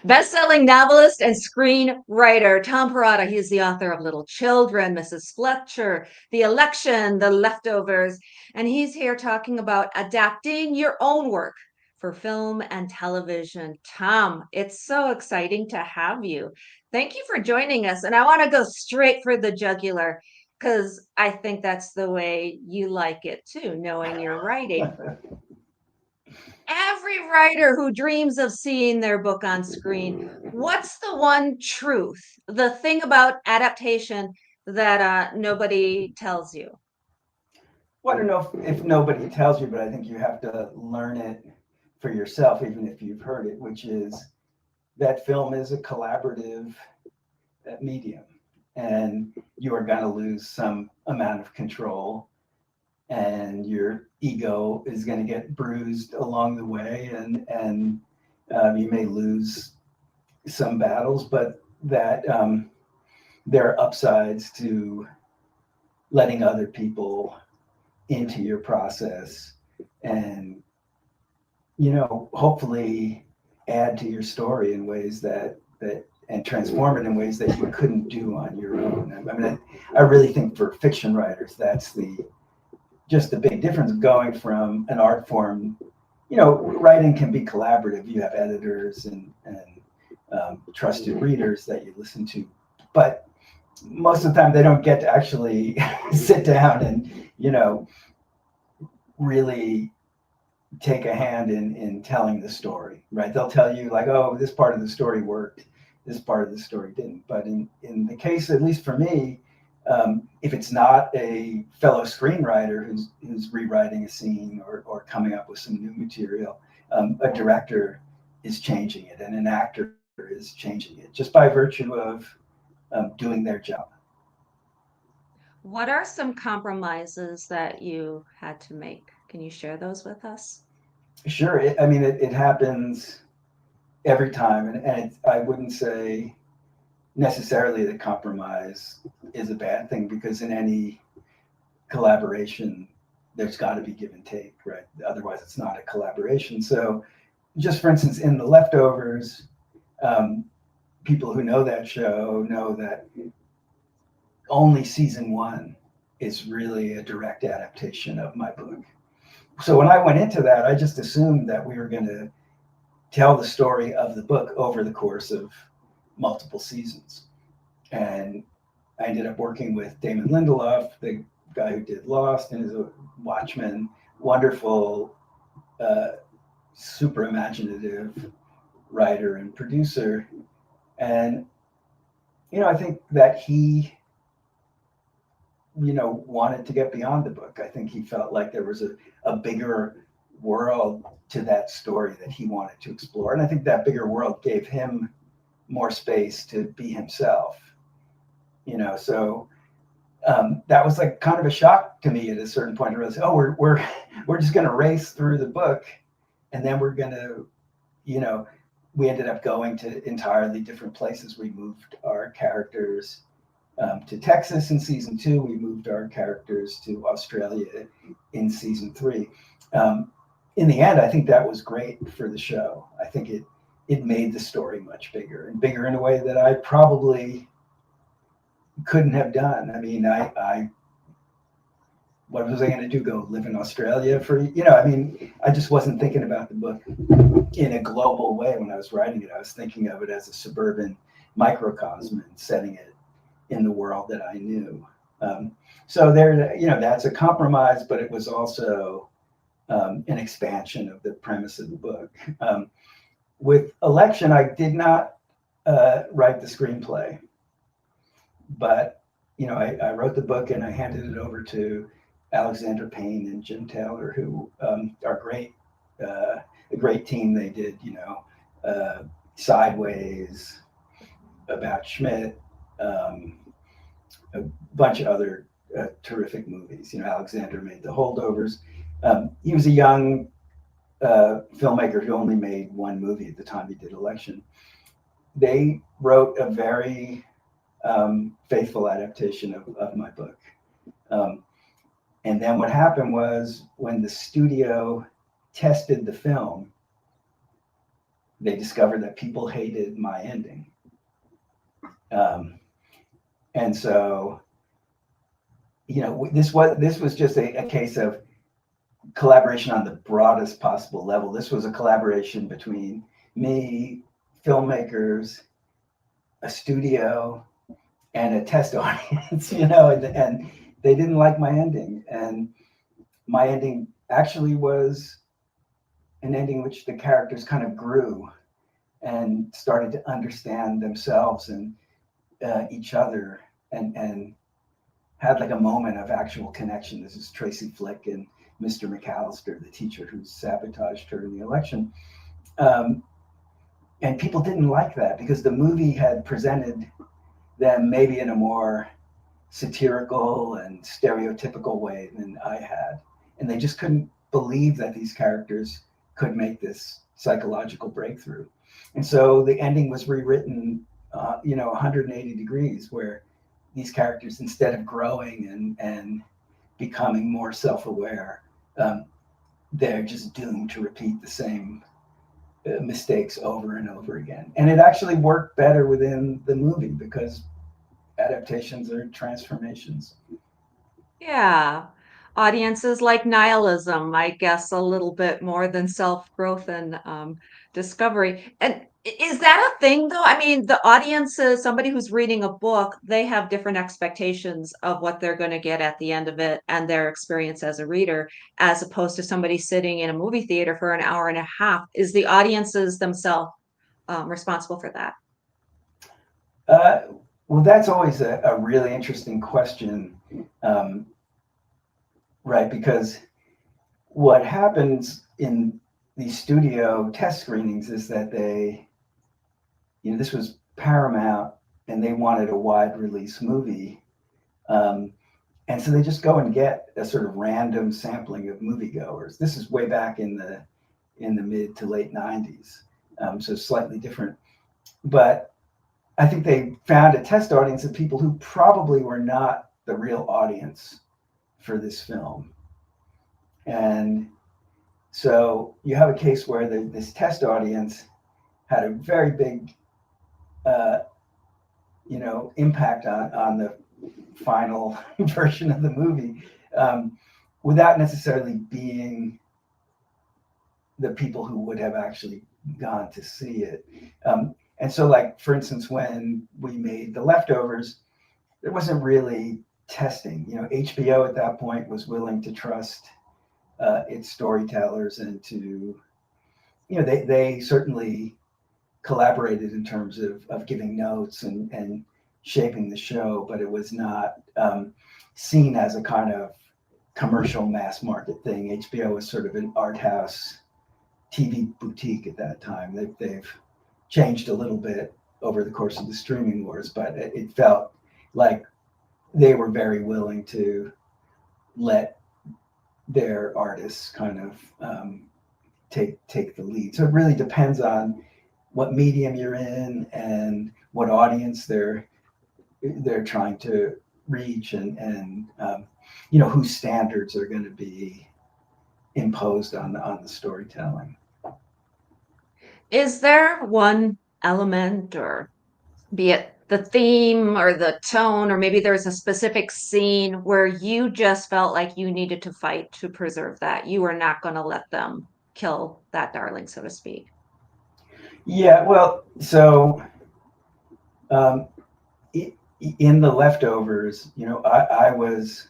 Best-selling novelist and screenwriter Tom Perrotta. He is the author of Little Children, Mrs. Fletcher, The Election, The Leftovers, and he's here talking about adapting your own work for film and television. Tom, it's so exciting to have you. Thank you for joining us. And I want to go straight for the jugular because I think that's the way you like it too, knowing your writing. Every writer who dreams of seeing their book on screen, what's the one truth, the thing about adaptation that nobody tells you? Well, I don't know if nobody tells you, but I think you have to learn it for yourself, even if you've heard it, which is that film is a collaborative medium, and you are going to lose some amount of control, and your ego is going to get bruised along the way, and you may lose some battles, but that there are upsides to letting other people into your process and hopefully add to your story in ways that and transform it in ways that you couldn't do on your own. I mean, I really think for fiction writers, that's the big difference of going from an art form. Writing can be collaborative. You have editors and trusted readers that you listen to, but most of the time they don't get to actually sit down and really take a hand in telling the story, right? They'll tell you like, oh, this part of the story worked, this part of the story didn't. But in the case, at least for me, if it's not a fellow screenwriter who's rewriting a scene or coming up with some new material, a director is changing it and an actor is changing it just by virtue of doing their job. What are some compromises that you had to make? Can you share those with us? Sure, I mean, it happens every time, and I wouldn't say necessarily that compromise is a bad thing, because in any collaboration there's got to be give and take, right? Otherwise it's not a collaboration. So just for instance, in The Leftovers, um, people who know that show know that only season one is really a direct adaptation of my book. So when I went into that, I just assumed that we were going to tell the story of the book over the course of multiple seasons. And I ended up working with Damon Lindelof, the guy who did Lost and is a Watchmen, wonderful, uh, super imaginative writer and producer. And, I think that he, wanted to get beyond the book. I think he felt like there was a bigger world to that story that he wanted to explore. And I think that bigger world gave him more space to be himself. So that was like kind of a shock to me at a certain point. I realized, oh, we're just going to race through the book, and then we're going to, we ended up going to entirely different places. We moved our characters to Texas in season 2. We moved our characters to Australia in season 3. In the end, I think that was great for the show. I think it made the story much bigger, and bigger in a way that I probably couldn't have done. I mean, I what was I going to do? Go live in Australia for, I mean, I just wasn't thinking about the book in a global way when I was writing it. I was thinking of it as a suburban microcosm and setting it in the world that I knew. So there, that's a compromise, but it was also an expansion of the premise of the book. With Election, I did not write the screenplay, but I wrote the book and I handed it over to Alexander Payne and Jim Taylor, who are great, a great team. They did, Sideways, About Schmidt, a bunch of other terrific movies. Alexander made The Holdovers. He was a young filmmaker who only made one movie at the time he did Election. They wrote a very faithful adaptation of my book. And then what happened was, when the studio tested the film, they discovered that people hated my ending. Um, and so, this was just a case of collaboration on the broadest possible level. This was a collaboration between me, filmmakers, a studio, and a test audience, and they didn't like my ending. And my ending actually was an ending in which the characters kind of grew and started to understand themselves and each other, and had like a moment of actual connection. This is Tracy Flick and Mr. McAllister, the teacher who sabotaged her in the election. Um, and people didn't like that because the movie had presented them maybe in a more satirical and stereotypical way than I had. And they just couldn't believe that these characters could make this psychological breakthrough. And so the ending was rewritten, 180 degrees, where these characters, instead of growing and becoming more self-aware, um, they're just doomed to repeat the same mistakes over and over again. And it actually worked better within the movie because adaptations are transformations. Yeah. Audiences like nihilism, I guess, a little bit more than self-growth and discovery. And is that a thing, though? I mean, the audiences, somebody who's reading a book, they have different expectations of what they're going to get at the end of it and their experience as a reader, as opposed to somebody sitting in a movie theater for an hour and a half. Is the audiences themselves responsible for that? Uh, well, that's always a really interesting question, um, right? Because what happens in these studio test screenings is that this was Paramount and they wanted a wide release movie. Um, and so they just go and get a sort of random sampling of moviegoers. This is way back in the mid to late 90s, so slightly different. But I think they found a test audience of people who probably were not the real audience for this film. And so you have a case where this test audience had a very big, uh, impact on the final version of the movie, without necessarily being the people who would have actually gone to see it. And so, like, for instance, when we made The Leftovers, there wasn't really testing. HBO at that point was willing to trust its storytellers and to, they certainly collaborated in terms of giving notes and shaping the show, but it was not seen as a kind of commercial mass market thing. HBO was sort of an art house TV boutique at that time. They've changed a little bit over the course of the streaming wars, but it felt like they were very willing to let their artists kind of take the lead. So it really depends on what medium you're in and what audience they're trying to reach, and whose standards are going to be imposed on the storytelling. Is there one element, or be it the theme or the tone, or maybe there's a specific scene where you just felt like you needed to fight to preserve that? You were not going to let them kill that darling, so to speak. Yeah, well, so um, in The Leftovers, I was,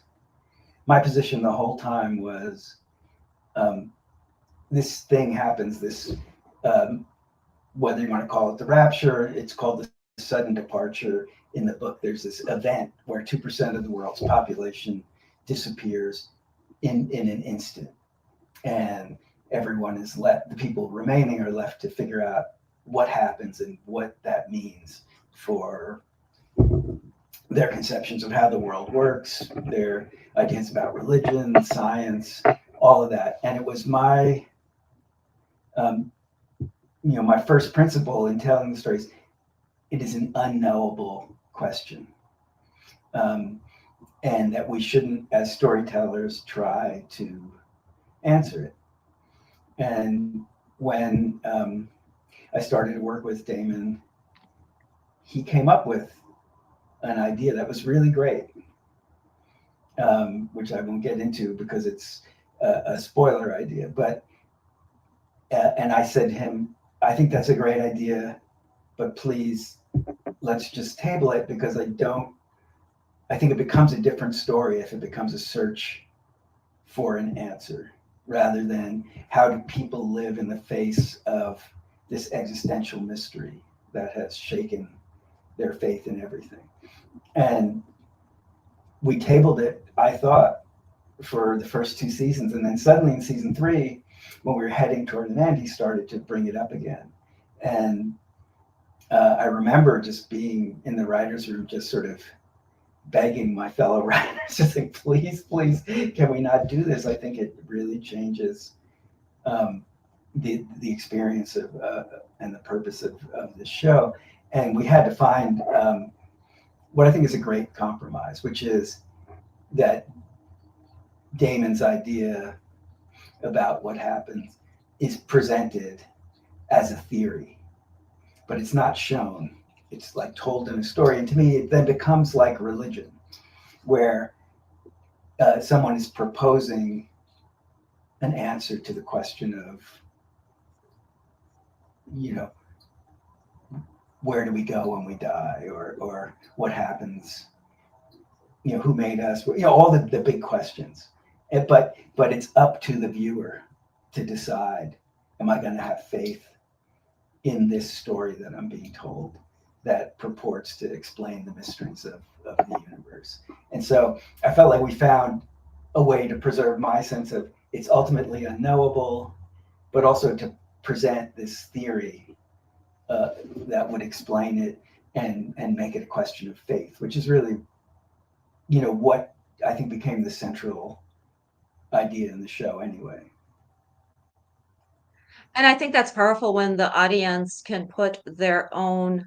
my position the whole time was, um, this thing happens, this, whether you want to call it the rapture, it's called the sudden departure. In the book, there's this event where 2% of the world's population disappears in an instant. And everyone is left, the people remaining are left to figure out what happens and what that means for their conceptions of how the world works, their ideas about religion, science, all of that. And it was um, my first principle in telling the stories. It is an unknowable question, um, and that we shouldn't, as storytellers, try to answer it. And when I started to work with Damon, he came up with an idea that was really great, which I won't get into because it's a spoiler idea. But and I said to him, I think that's a great idea, but please let's just table it because I think it becomes a different story if it becomes a search for an answer rather than how do people live in the face of this existential mystery that has shaken their faith in everything. And we tabled it, I thought, for the first two seasons. And then suddenly in season 3, when we were heading toward an end, he started to bring it up again. And I remember just being in the writer's room, just sort of begging my fellow writers, just like, please, please, can we not do this? I think it really changes the experience of and the purpose of the show. And we had to find what I think is a great compromise, which is that Damon's idea about what happens is presented as a theory, but it's not shown. It's like told in a story. And to me, it then becomes like religion, where someone is proposing an answer to the question of, you know, where do we go when we die, or what happens, you know, who made us, you know, all the big questions. But it's up to the viewer to decide, am I going to have faith in this story that I'm being told that purports to explain the mysteries of the universe? And so I felt like we found a way to preserve my sense of it's ultimately unknowable, but also to present this theory that would explain it and make it a question of faith, which is really, you know, what I think became the central idea in the show anyway. And I think that's powerful when the audience can put their own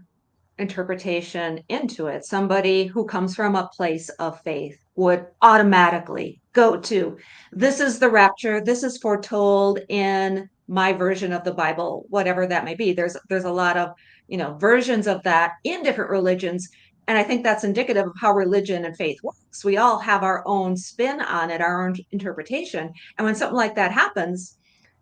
interpretation into it. Somebody who comes from a place of faith would automatically go to, this is the rapture, this is foretold in my version of the Bible, whatever that may be. There's a lot of, you know, versions of that in different religions. And I think that's indicative of how religion and faith works. We all have our own spin on it, our own interpretation. And when something like that happens,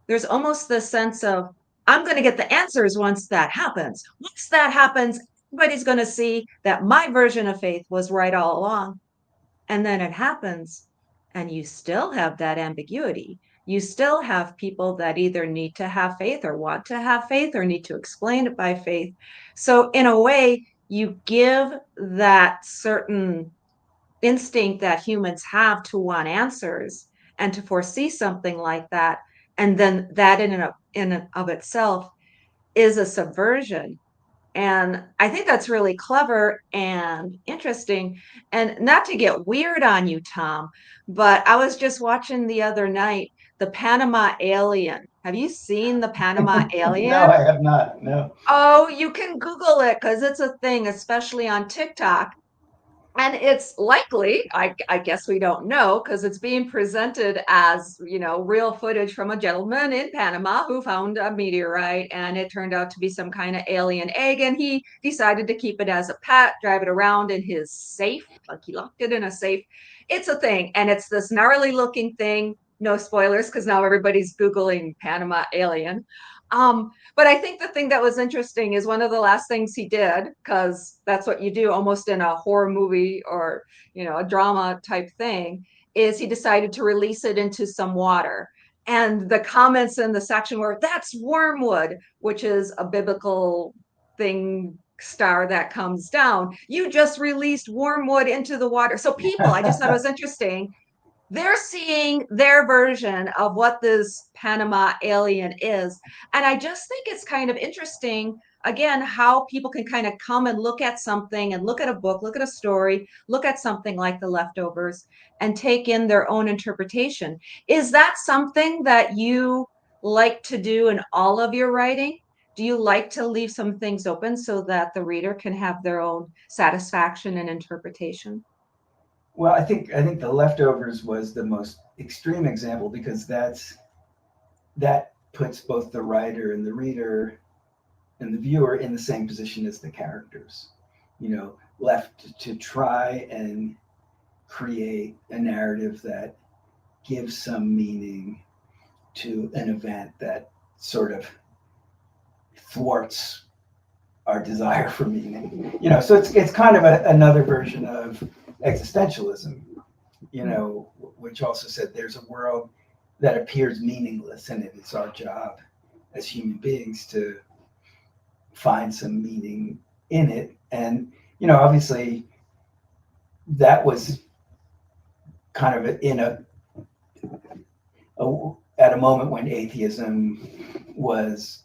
there's almost this sense of, I'm going to get the answers once that happens. Once that happens, everybody's going to see that my version of faith was right all along. And then it happens, and you still have that ambiguity. You still have people that either need to have faith or want to have faith or need to explain it by faith. So, in a way, you give that certain instinct that humans have to want answers and to foresee something like that. And then that in and of itself is a subversion. And I think that's really clever and interesting. And not to get weird on you, Tom, but I was just watching the other night the Panama Alien. Have you seen the Panama No, I Alien? have not. No. Oh, you can Google it because it's a thing, especially on TikTok. And it's likely, I guess we don't know, because it's being presented as, you know, real footage from a gentleman in Panama who found a meteorite, and it turned out to be some kind of alien egg. And he decided to keep it as a pet, drive it around in his safe, like he locked it in a safe. It's a thing. And it's this gnarly looking thing. No spoilers, because now everybody's Googling Panama Alien. But I think the thing that was interesting is one of the last things he did, because that's what you do almost in a horror movie or, you know, a drama type thing, is he decided to release it into some water. And the comments in the section were, that's wormwood, which is a biblical thing star that comes down. You just released wormwood into the water. So people, I just thought it was interesting, they're seeing their version of what this Panama alien is. And I just think it's kind of interesting, again, how people can kind of come and look at something and look at a book, look at a story, look at something like The Leftovers and take in their own interpretation. Is that something that you like to do in all of your writing? Do you like to leave some things open so that the reader can have their own satisfaction and interpretation? Well, I think The Leftovers was the most extreme example because that puts both the writer and the reader and the viewer in the same position as the characters, left to try and create a narrative that gives some meaning to an event that sort of thwarts our desire for meaning. So it's kind of another version of existentialism, which also said there's a world that appears meaningless, and it's our job as human beings to find some meaning in it. And obviously that was kind of at a moment when atheism was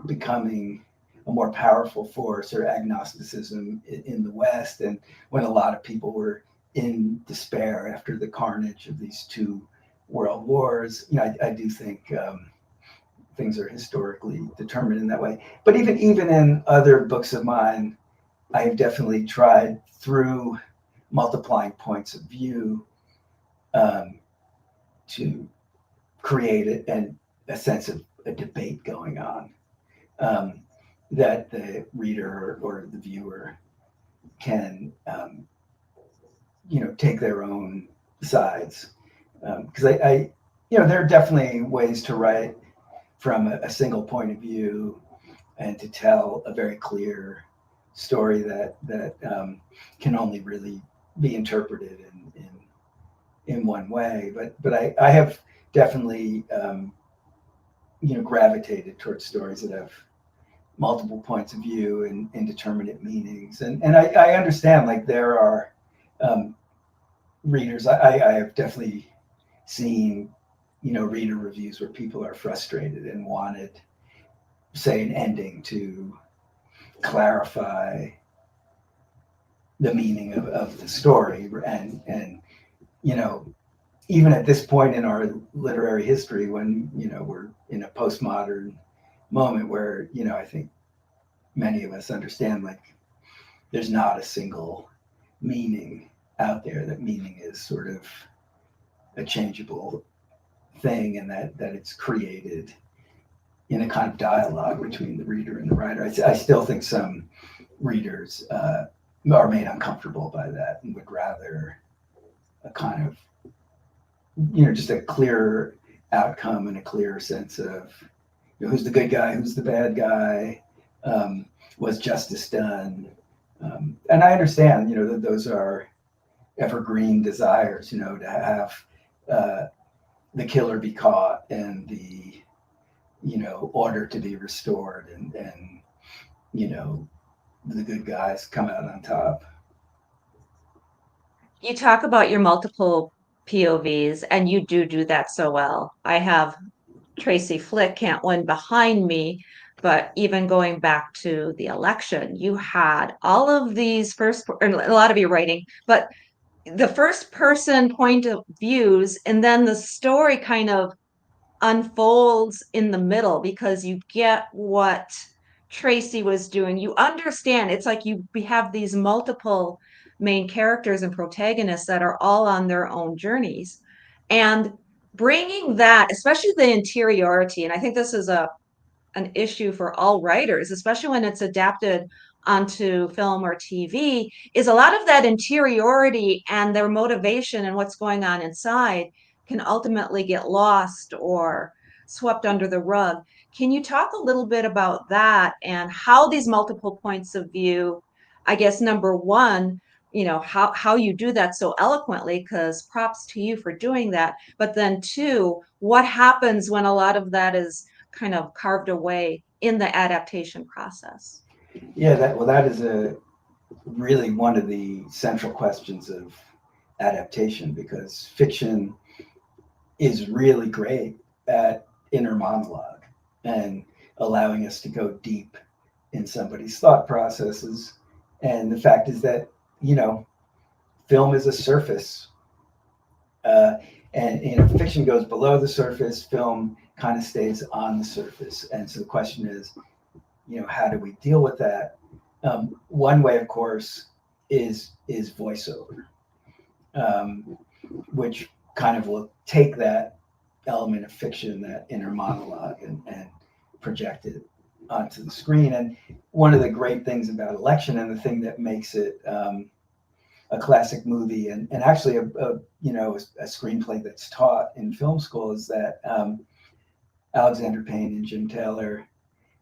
becoming a more powerful force, or agnosticism in the West, and when a lot of people were in despair after the carnage of these two world wars. I do think things are historically determined in that way. But even in other books of mine, I have definitely tried, through multiplying points of view, to create a sense of a debate going on, that the reader or the viewer can, take their own sides. Because there are definitely ways to write from a single point of view and to tell a very clear story that can only really be interpreted in one way. But I have definitely gravitated towards stories that have multiple points of view and indeterminate meanings. And I understand, like, there are readers. I have definitely seen reader reviews where people are frustrated and wanted, say, an ending to clarify the meaning of the story. And even at this point in our literary history, when we're in a postmodern moment where I think many of us understand, like, there's not a single meaning out there, that meaning is sort of a changeable thing, and that it's created in a kind of dialogue between the reader and the writer. I still think some readers are made uncomfortable by that and would rather a kind of, just a clearer outcome and a clearer sense of who's the good guy, who's the bad guy, was justice done. And I understand, that those are evergreen desires, to have the killer be caught and the order to be restored, and the good guys come out on top. You talk about your multiple POVs, and you do that so well. I have Tracy Flick can't win behind me, but even going back to the election, you had all of these a lot of your writing, but the first person point of views, and then the story kind of unfolds in the middle because you get what Tracy was doing. You understand. It's like we have these multiple main characters and protagonists that are all on their own journeys. And bringing that, especially the interiority, and I think this is an issue for all writers, especially when it's adapted onto film or TV, is a lot of that interiority and their motivation and what's going on inside can ultimately get lost or swept under the rug. Can you talk a little bit about that and how these multiple points of view, I guess, number one, how you do that so eloquently, because props to you for doing that. But then two, what happens when a lot of that is kind of carved away in the adaptation process? Yeah, that is really one of the central questions of adaptation, because fiction is really great at inner monologue and allowing us to go deep in somebody's thought processes. And the fact is that, film is a surface, and fiction goes below the surface, film kind of stays on the surface. And so the question is, how do we deal with that? One way, of course, is voiceover, which kind of will take that element of fiction, that inner monologue, and project it onto the screen. And one of the great things about Election, and the thing that makes it a classic movie, and actually a screenplay that's taught in film school, is that Alexander Payne and Jim Taylor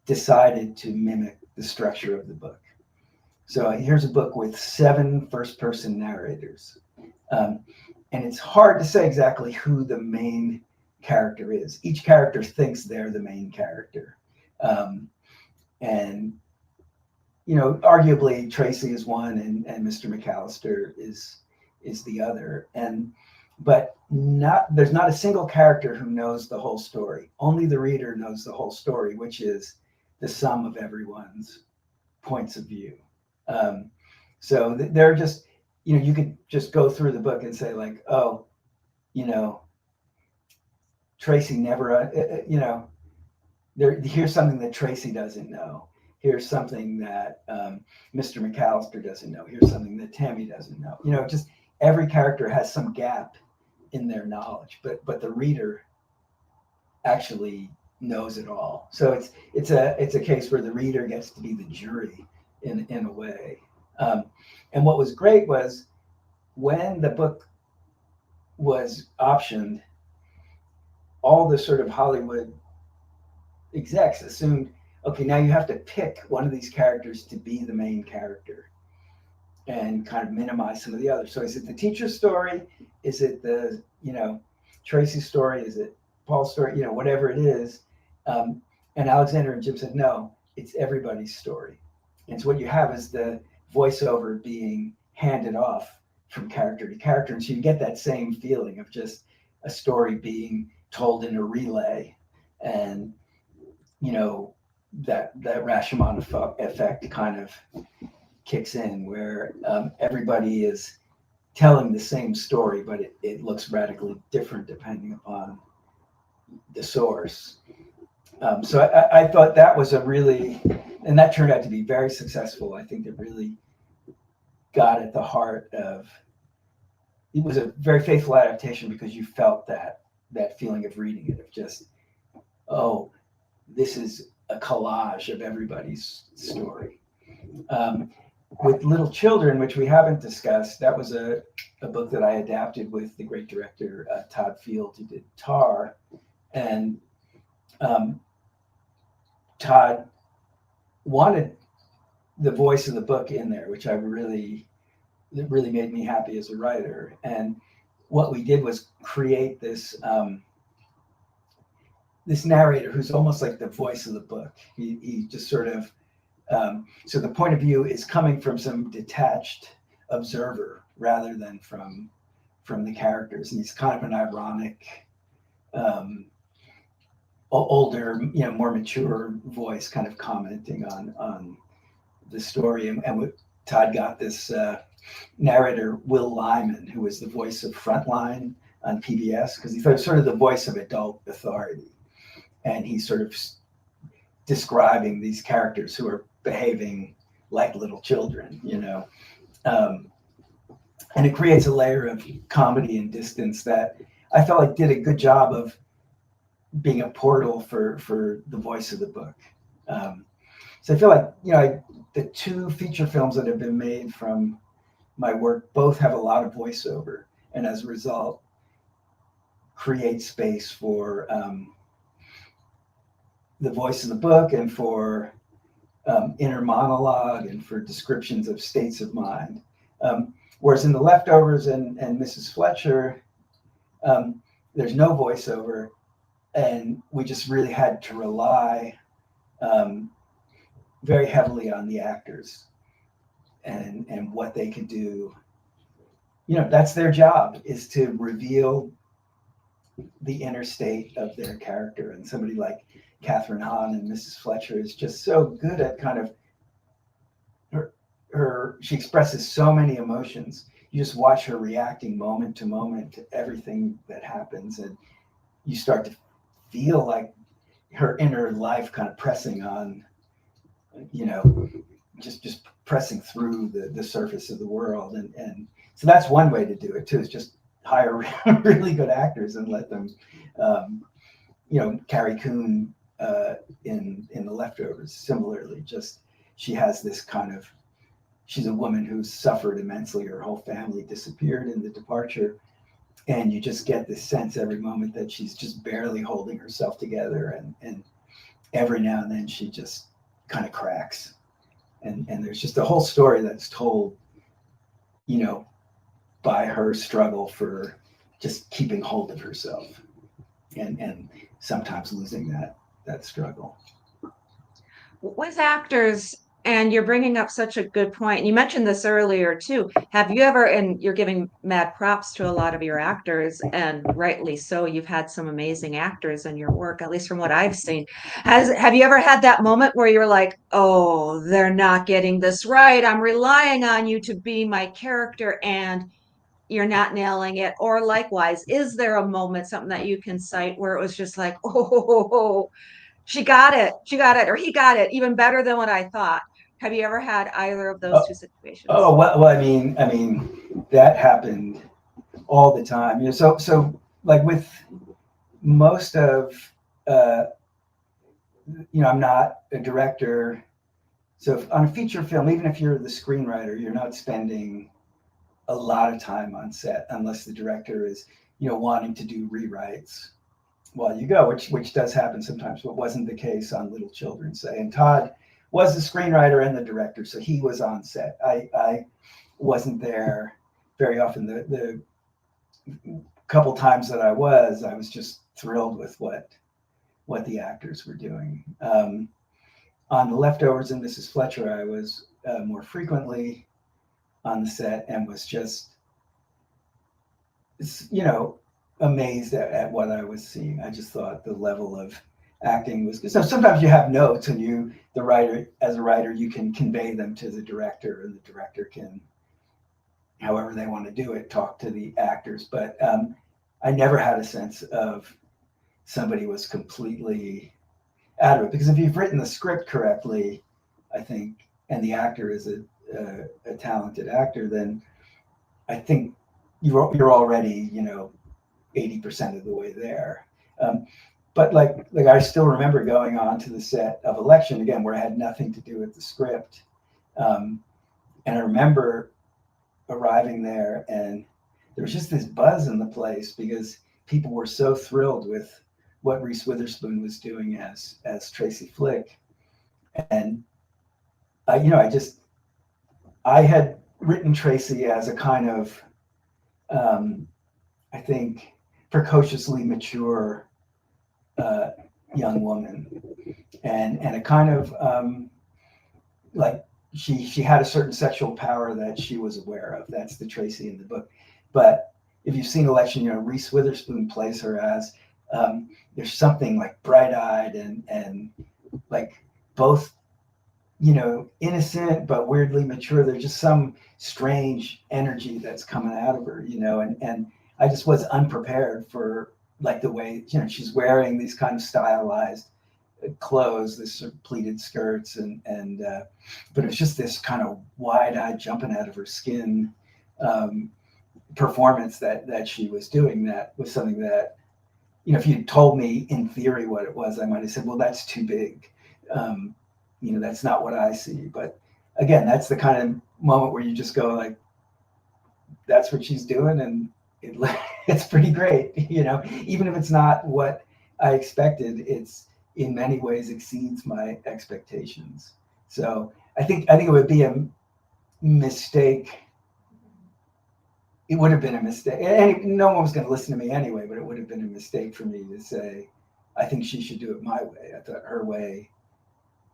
decided to mimic the structure of the book. So here's a book with 7 first-person narrators. And it's hard to say exactly who the main character is. Each character thinks they're the main character. And, arguably Tracy is one and Mr. McAllister is the other. But there's not a single character who knows the whole story. Only the reader knows the whole story, which is the sum of everyone's points of view. So they're just, you could just go through the book and say like, oh, Tracy never, here's something that Tracy doesn't know. Here's something that Mr. McAllister doesn't know. Here's something that Tammy doesn't know. Just every character has some gap in their knowledge, but the reader actually knows it all. So it's a case where the reader gets to be the jury in a way. And what was great was when the book was optioned, all the sort of Hollywood execs assumed, okay, now you have to pick one of these characters to be the main character and kind of minimize some of the others. So is it the teacher's story? Is it the, Tracy's story? Is it Paul's story? Whatever it is. And Alexander and Jim said, no, it's everybody's story. And so what you have is the voiceover being handed off from character to character. And so you get that same feeling of just a story being told in a relay. And, that Rashomon effect kind of kicks in, where everybody is telling the same story, but it looks radically different depending upon the source. So I thought that was and that turned out to be very successful. I think it really got at the heart of, it was a very faithful adaptation because you felt that feeling of reading it, of just, oh, this is a collage of everybody's story. With Little Children, which we haven't discussed, that was a book that I adapted with the great director Todd Field, who did Tar. And Todd wanted the voice of the book in there, which it really made me happy as a writer. And what we did was create this this narrator who's almost like the voice of the book. He just sort of, so the point of view is coming from some detached observer rather than from the characters. And he's kind of an ironic, older, more mature voice, kind of commenting on the story. And Todd got this narrator, Will Lyman, who was the voice of Frontline on PBS, because he thought it was sort of the voice of adult authority. And he's sort of describing these characters who are behaving like little children, and it creates a layer of comedy and distance that I felt like did a good job of being a portal for the voice of the book. So I feel like, the 2 feature films that have been made from my work both have a lot of voiceover, and as a result create space for the voice of the book and for inner monologue and for descriptions of states of mind. Whereas in The Leftovers and Mrs. Fletcher, there's no voiceover, and we just really had to rely very heavily on the actors and what they could do. That's their job, is to reveal the inner state of their character. And somebody like Catherine Hahn and Mrs. Fletcher is just so good at kind of she expresses so many emotions. You just watch her reacting moment to moment to everything that happens, and you start to feel like her inner life kind of pressing on, just pressing through the surface of the world. And so that's one way to do it too, is just hire really good actors and let them, Carrie Coon in The Leftovers. Similarly, just she has this kind of, she's a woman who's suffered immensely. Her whole family disappeared in the departure, and you just get this sense every moment that she's just barely holding herself together, and every now and then she just kind of cracks, and there's just a whole story that's told, you know, by her struggle for just keeping hold of herself, and sometimes losing that struggle. With actors, and you're bringing up such a good point, and you mentioned this earlier too. Have you ever, and you're giving mad props to a lot of your actors, and rightly so, you've had some amazing actors in your work, at least from what I've seen. Have you ever had that moment where you're like, oh, they're not getting this right. I'm relying on you to be my character, and you're not nailing it? Or likewise, is there a moment, something that you can cite where it was just like, oh, she got it. She got it, or he got it even better than what I thought. Have you ever had either of those Oh, two situations? oh well, I mean, that happened all the time. You know, so like with most of, uh, you know, I'm not a director. So if, on a feature film, even if you're the screenwriter, you're not spending a lot of time on set unless the director is, you know, wanting to do rewrites while you go, which does happen sometimes, but wasn't the case on Little Children, say. And Todd was the screenwriter and the director, so he was on set. I wasn't there very often. The couple times that I was just thrilled with what the actors were doing. On The Leftovers and Mrs. Fletcher, I was more frequently on the set and was just, you know, amazed at what I was seeing. I just thought the level of acting was good. So sometimes you have notes, and you, the writer, as a writer, you can convey them to the director, and the director can, however they want to do it, talk to the actors. But I never had a sense of somebody was completely out of it, because if you've written the script correctly, I think, and the actor is a talented actor, then I think you're already, you know, 80% of the way there. Um, but like I still remember going on to the set of Election again, where I had nothing to do with the script, and I remember arriving there, and there was just this buzz in the place because people were so thrilled with what Reese Witherspoon was doing as Tracy Flick, and you know, I had written Tracy as a kind of, I think, precociously mature young woman, and a kind of, like she had a certain sexual power that she was aware of. That's the Tracy in the book. But if you've seen Election, you know, Reese Witherspoon plays her as, there's something like bright-eyed and like both, you know, innocent but weirdly mature. There's just some strange energy that's coming out of her, you know, and I just was unprepared for like the way, you know, she's wearing these kind of stylized clothes, this sort of pleated skirts, and but it's just this kind of wide-eyed, jumping out of her skin performance that she was doing. That was something that, you know, if you told me in theory what it was, I might have said, well, that's too big. You know, that's not what I see. But again, that's the kind of moment where you just go like, that's what she's doing, and it's pretty great. You know, even if it's not what I expected, it's in many ways exceeds my expectations. So I think it would be a mistake. It would have been a mistake. And no one was going to listen to me anyway, but it would have been a mistake for me to say, I think she should do it my way. I thought her way,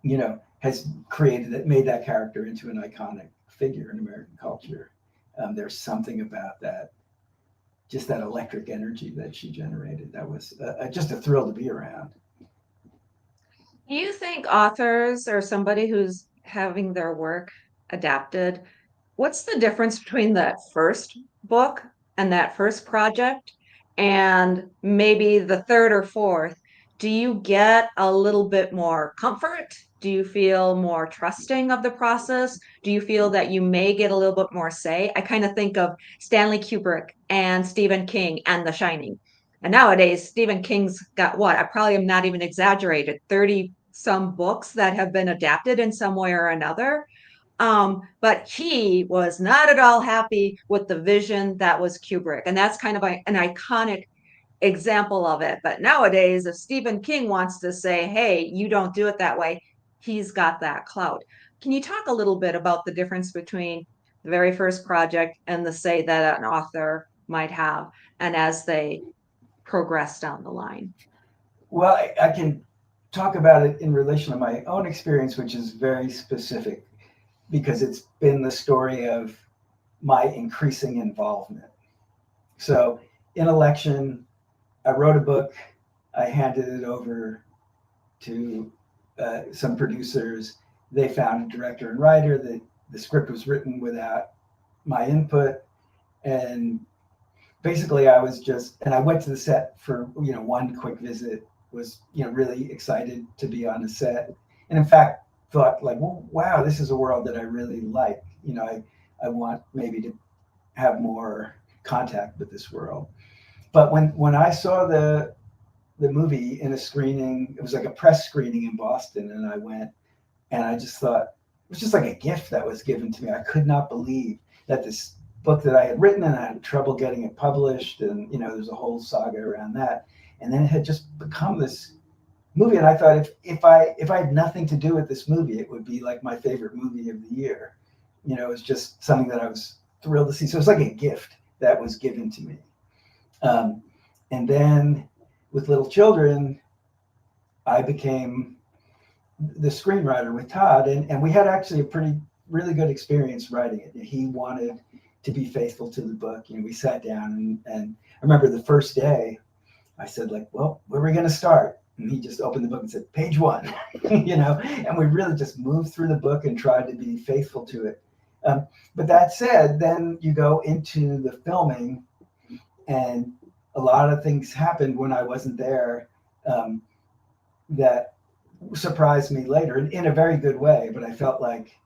you know, has made that character into an iconic figure in American culture. There's something about that, just that electric energy that she generated. That was just a thrill to be around. Do you think authors or somebody who's having their work adapted, what's the difference between that first book and that first project and maybe the third or fourth? Do you get a little bit more comfort? Do you feel more trusting of the process? Do you feel that you may get a little bit more say? I kind of think of Stanley Kubrick and Stephen King and The Shining. And nowadays, Stephen King's got what? I probably am not even exaggerated, 30 some books that have been adapted in some way or another. But he was not at all happy with the vision that was Kubrick. And that's kind of an iconic example of it. But nowadays, if Stephen King wants to say, hey, you don't do it that way, he's got that clout. Can you talk a little bit about the difference between the very first project and the say that an author might have, and as they progress down the line? Well, I can talk about it in relation to my own experience, which is very specific because it's been the story of my increasing involvement. So in Election, I wrote a book, I handed it over to some producers. They found a director and writer. The script was written without my input. And basically I was just, and I went to the set for, one quick visit, was, really excited to be on the set. And in fact, thought like, well, wow, this is a world that I really like. I want maybe to have more contact with this world. But when I saw the movie in a screening, it was like a press screening in Boston, and I went, and I just thought it was just like a gift that was given to me. I could not believe that this book that I had written, and I had trouble getting it published, and there's a whole saga around that, and then it had just become this movie. And I thought if I had nothing to do with this movie, it would be like my favorite movie of the year. It was just something that I was thrilled to see. So it was like a gift that was given to me. And then with Little Children, I became the screenwriter with Todd, and we had actually a really good experience writing it. He wanted to be faithful to the book. We sat down, and I remember the first day I said, like, well, where are we going to start? And he just opened the book and said, page 1, and we really just moved through the book and tried to be faithful to it. But that said, then you go into the filming, and a lot of things happened when I wasn't there that surprised me later in a very good way. But I felt like,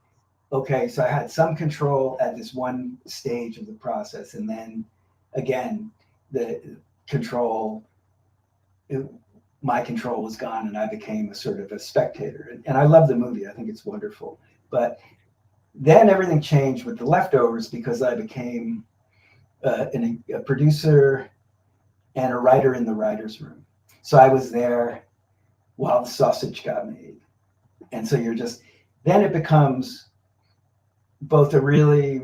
okay, so I had some control at this one stage of the process. And then again, my control was gone, and I became a sort of a spectator. And I love the movie. I think it's wonderful. But then everything changed with The Leftovers, because I became a producer and a writer in the writer's room. So I was there while the sausage got made. And so then it becomes both a really,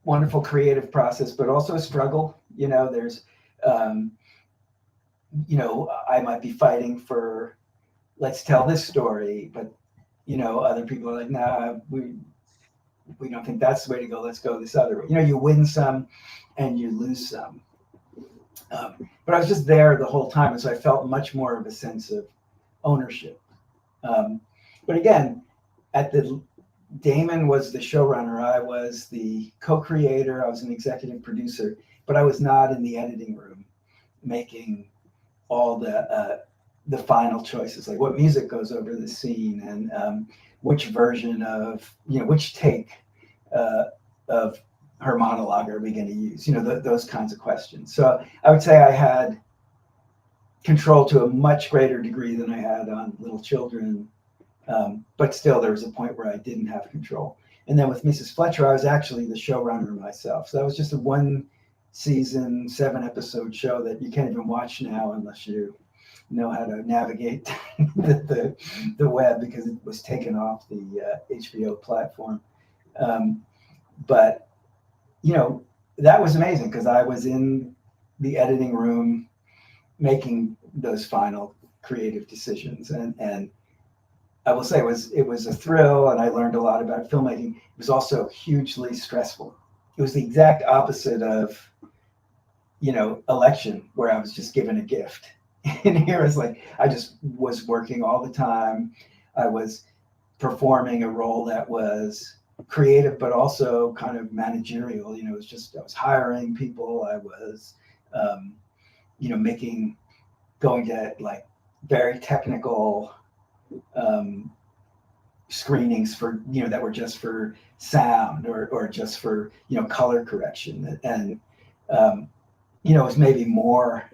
wonderful creative process, but also a struggle. There's, I might be fighting for, let's tell this story, but, other people are like, nah, we don't think that's the way to go. Let's go this other way. You win some and you lose some. But I was just there the whole time, and so I felt much more of a sense of ownership. But again, Damon was the showrunner. I was the co-creator. I was an executive producer, but I was not in the editing room making all the final choices, like what music goes over the scene, and which version of, which take of her monologue are we going to use, those kinds of questions. So I would say I had control to a much greater degree than I had on Little Children, but still there was a point where I didn't have control. And then with Mrs. Fletcher, I was actually the showrunner myself. So that was just a 1 season, 7-episode show that you can't even watch now unless you know how to navigate the web, because it was taken off the HBO platform. But that was amazing, because I was in the editing room making those final creative decisions, and I will say it was a thrill, and I learned a lot about filmmaking. It was also hugely stressful. It was the exact opposite of Election, where I was just given a gift. And here it's like I just was working all the time. I was performing a role that was creative, but also kind of managerial. It was just, I was hiring people. I was, going to like very technical screenings for, that were just for sound or just for, color correction. And, it was maybe more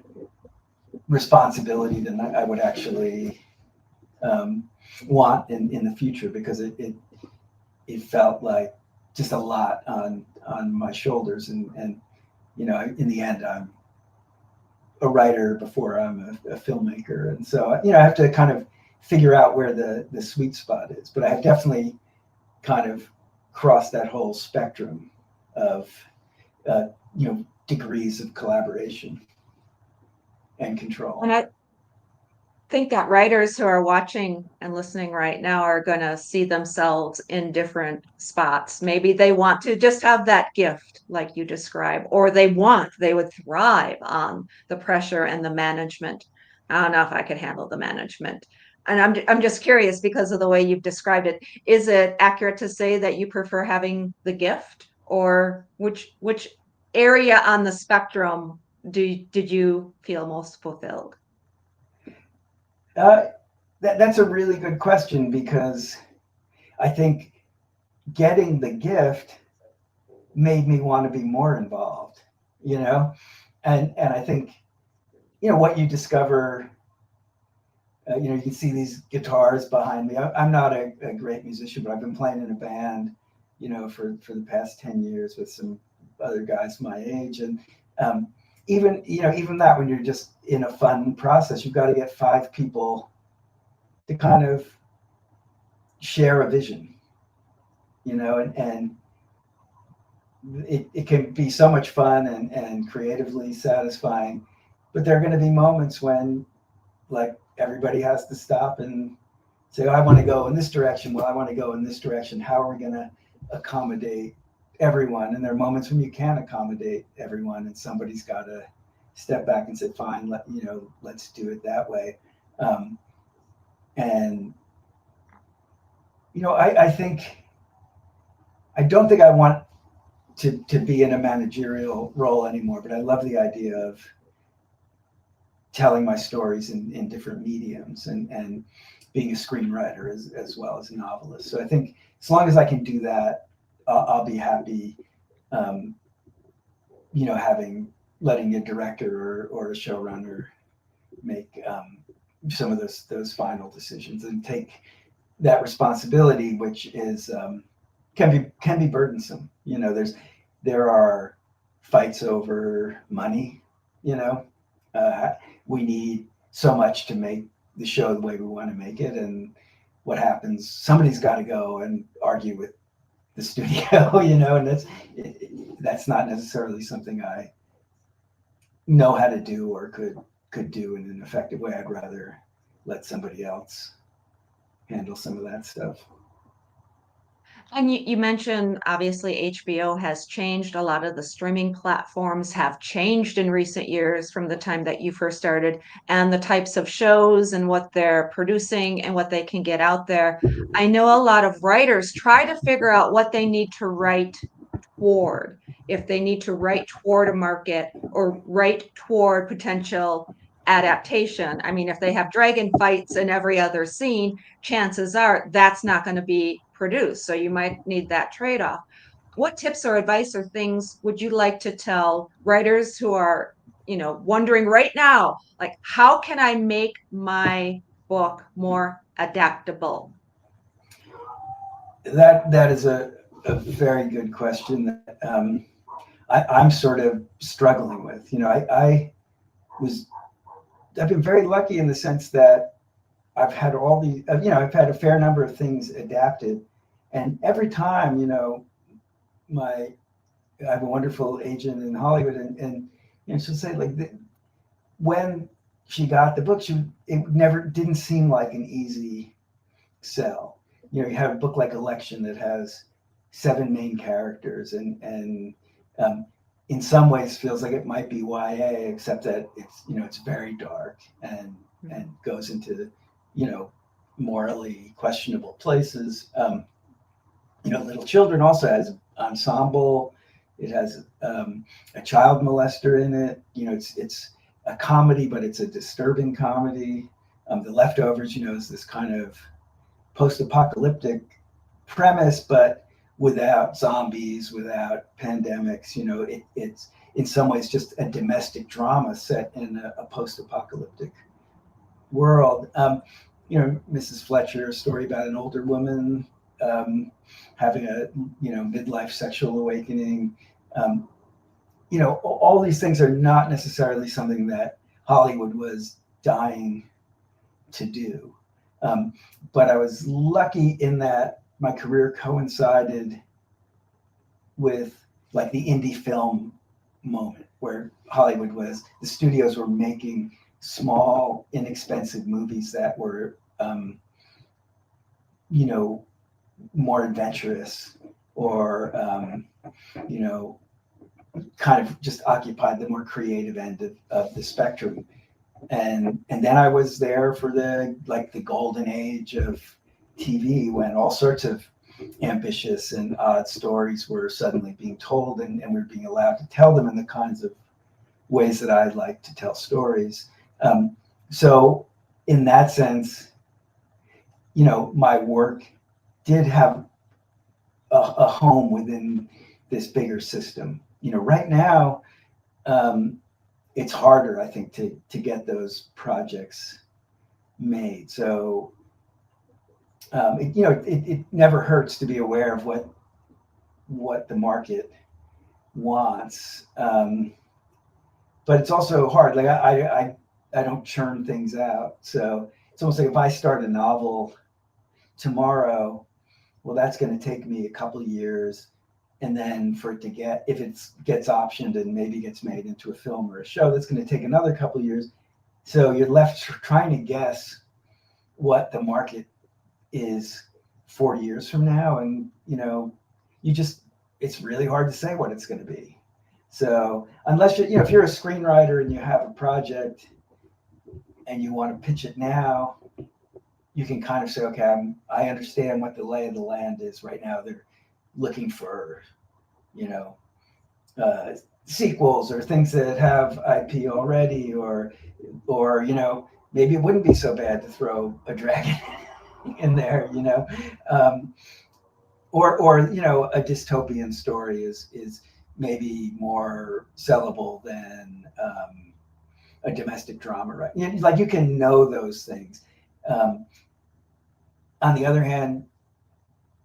responsibility than I would actually want in the future, because it felt like just a lot on my shoulders, and in the end I'm a writer before I'm a filmmaker, and so I have to kind of figure out where the sweet spot is. But I have definitely kind of crossed that whole spectrum of degrees of collaboration and control. And I think that writers who are watching and listening right now are going to see themselves in different spots. Maybe they want to just have that gift, like you describe, or they would thrive on the pressure and the management. I don't know if I could handle the management. And I'm just curious, because of the way you've described it. Is it accurate to say that you prefer having the gift, or which area on the spectrum did you feel most fulfilled? Uh, that's a really good question, because I think getting the gift made me want to be more involved, and I think what you discover. You can see these guitars behind me. I'm not a great musician, but I've been playing in a band, for the past 10 years with some other guys my age, and even that, when you're just in a fun process, you've got to get 5 people to kind of share a vision, and it can be so much fun and creatively satisfying, but there are going to be moments when, like, everybody has to stop and say, oh, I want to go in this direction. Well, I want to go in this direction. How are we going to accommodate everyone? And there are moments when you can't accommodate everyone, and somebody's got to step back and say, fine, let's do it that way. And I think, I don't think I want to be in a managerial role anymore, but I love the idea of telling my stories in different mediums, and being a screenwriter as well as a novelist. So I think as long as I can do that, I'll be happy, letting a director or a showrunner make some of those final decisions, and take that responsibility, which is can be burdensome. There are fights over money. We need so much to make the show the way we want to make it, and what happens? Somebody's got to go and argue with the studio, and that's not necessarily something I know how to do or could do in an effective way. I'd rather let somebody else handle some of that stuff. And you mentioned, obviously, HBO has changed. A lot of the streaming platforms have changed in recent years from the time that you first started, and the types of shows and what they're producing and what they can get out there. I know a lot of writers try to figure out what they need to write toward, if they need to write toward a market or write toward potential adaptation. I mean, if they have dragon fights in every other scene, chances are that's not going to be produced. So you might need that trade-off. What tips or advice or things would you like to tell writers who are, wondering right now, like, how can I make my book more adaptable? That is a very good question that I'm sort of struggling with. I've been very lucky in the sense that I've had I've had a fair number of things adapted, and every time, I have a wonderful agent in Hollywood, and she'll say, like, when she got the book, it never didn't seem like an easy sell. You have a book like Election that has 7 main characters, and in some ways feels like it might be YA, except that it's very dark and goes into morally questionable places. Little Children also has ensemble. It has a child molester in it. It's a comedy, but it's a disturbing comedy. The Leftovers, is this kind of post-apocalyptic premise, but without zombies, without pandemics. in some ways just a domestic drama set in a post-apocalyptic world. Mrs. Fletcher, a story about an older woman having a midlife sexual awakening. All these things are not necessarily something that Hollywood was dying to do. But I was lucky in that my career coincided with like the indie film moment where the studios were making small, inexpensive movies that were, more adventurous or, kind of just occupied the more creative end of the spectrum. And then I was there for the golden age of TV when all sorts of ambitious and odd stories were suddenly being told, and we were being allowed to tell them in the kinds of ways that I like to tell stories. So in that sense, my work did have a home within this bigger system. Right now, it's harder, I think, to get those projects made. So, it never hurts to be aware of what the market wants. But it's also hard. Like I don't churn things out. So it's almost like if I start a novel tomorrow, well, that's going to take me a couple of years. And then for it to if it gets optioned and maybe gets made into a film or a show, that's going to take another couple of years. So you're left trying to guess what the market is 4 years from now. And, it's really hard to say what it's going to be. So unless if you're a screenwriter and you have a project and you want to pitch it now, you can kind of say, okay, I understand what the lay of the land is right now. They're looking for, sequels or things that have IP already, or maybe it wouldn't be so bad to throw a dragon in there, or a dystopian story is maybe more sellable than a domestic drama, right? Like you can know those things. On the other hand,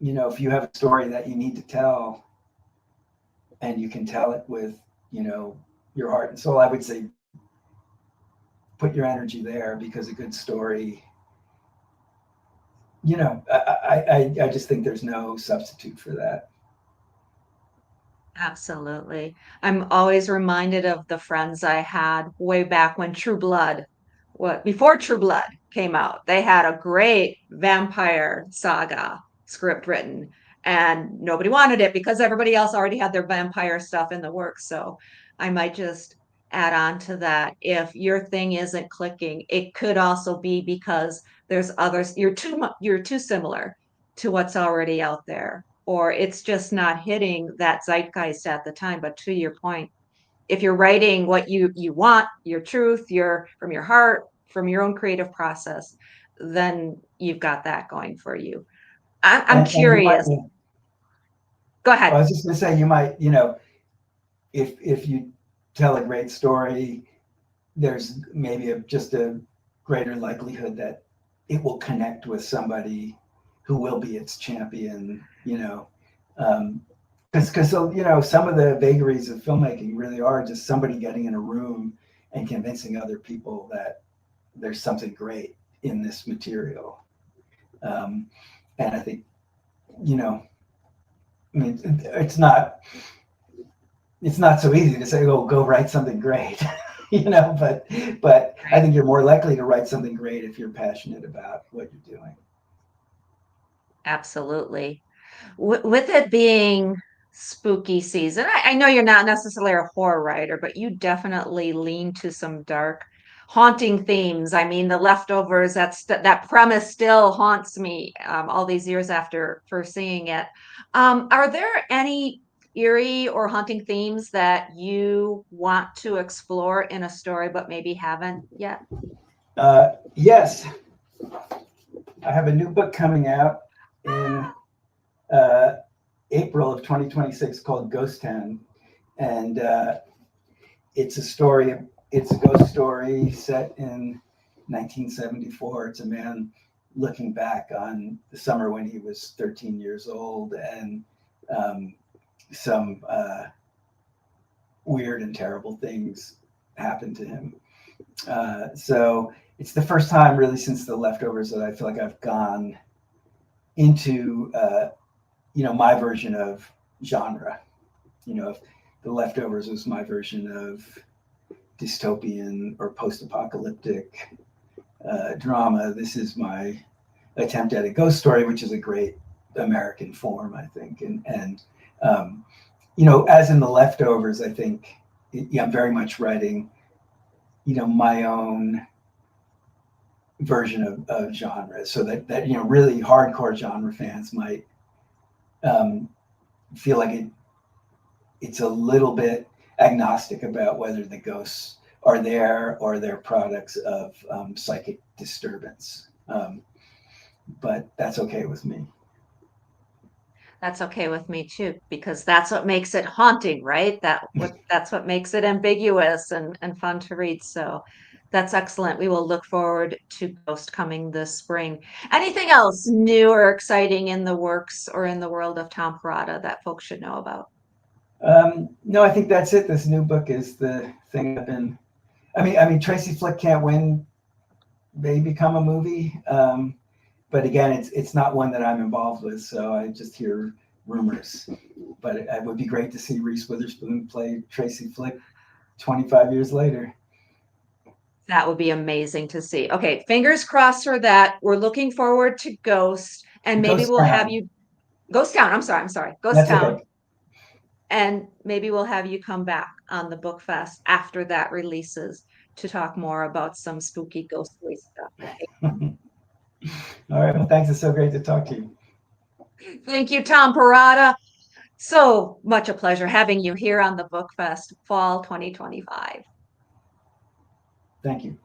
if you have a story that you need to tell and you can tell it with, your heart and soul, I would say put your energy there, because a good story, I just think there's no substitute for that. Absolutely. I'm always reminded of the friends I had way back when before True Blood came out. They had a great vampire saga script written, and nobody wanted it because everybody else already had their vampire stuff in the works. So I might just add on to that. If your thing isn't clicking, it could also be because there's others. You're too similar to what's already out there, or it's just not hitting that zeitgeist at the time. But to your point, if you're writing what you want, your truth, your from your heart, from your own creative process, then you've got that going for you. I'm And you might, curious. Go well, I ahead. was just going to say, you might, if you tell a great story, there's maybe just a greater likelihood that it will connect with somebody who will be its champion, because some of the vagaries of filmmaking really are just somebody getting in a room and convincing other people that there's something great in this material. And I think, I mean, it's not so easy to say, oh, go write something great, but I think you're more likely to write something great if you're passionate about what you're doing. Absolutely. With it being spooky season, I know you're not necessarily a horror writer, but you definitely lean to some dark, haunting themes. I mean, The Leftovers, that premise still haunts me all these years after first seeing it. Are there any eerie or haunting themes that you want to explore in a story, but maybe haven't yet? Yes, I have a new book coming out in uh, April of 2026 called Ghost Town, and it's a story. It's a ghost story set in 1974. It's a man looking back on the summer when he was 13 years old, and some weird and terrible things happened to him. So it's the first time, really, since The Leftovers that I feel like I've gone into, my version of genre. If The Leftovers was my version of dystopian or post-apocalyptic drama, this is my attempt at a ghost story, which is a great American form, I think. And as in The Leftovers, I think I'm very much writing, my own version of genre, so that really hardcore genre fans might feel like it's a little bit agnostic about whether the ghosts are there or they're products of psychic disturbance. But that's okay with me. That's okay with me too, because that's what makes it haunting, right? That's what makes it ambiguous and fun to read. So that's excellent. We will look forward to Ghost coming this spring. Anything else new or exciting in the works or in the world of Tom Perrotta that folks should know about? No, I think that's it. This new book is the thing I've been. I mean, Tracy Flick Can't Win may become a movie, but again, it's not one that I'm involved with, so I just hear rumors. But it would be great to see Reese Witherspoon play Tracy Flick 25 years later. That would be amazing to see. Okay, fingers crossed for that. We're looking forward to Ghost, and maybe Ghost we'll have Town. you Ghost Town. I'm sorry, Ghost That's Town. okay. And maybe we'll have you come back on the book fest after that releases to talk more about some spooky ghostly stuff. All right. Well, thanks. It's so great to talk to you. Thank you, Tom Perrotta. So much a pleasure having you here on the book fest fall 2025. Thank you.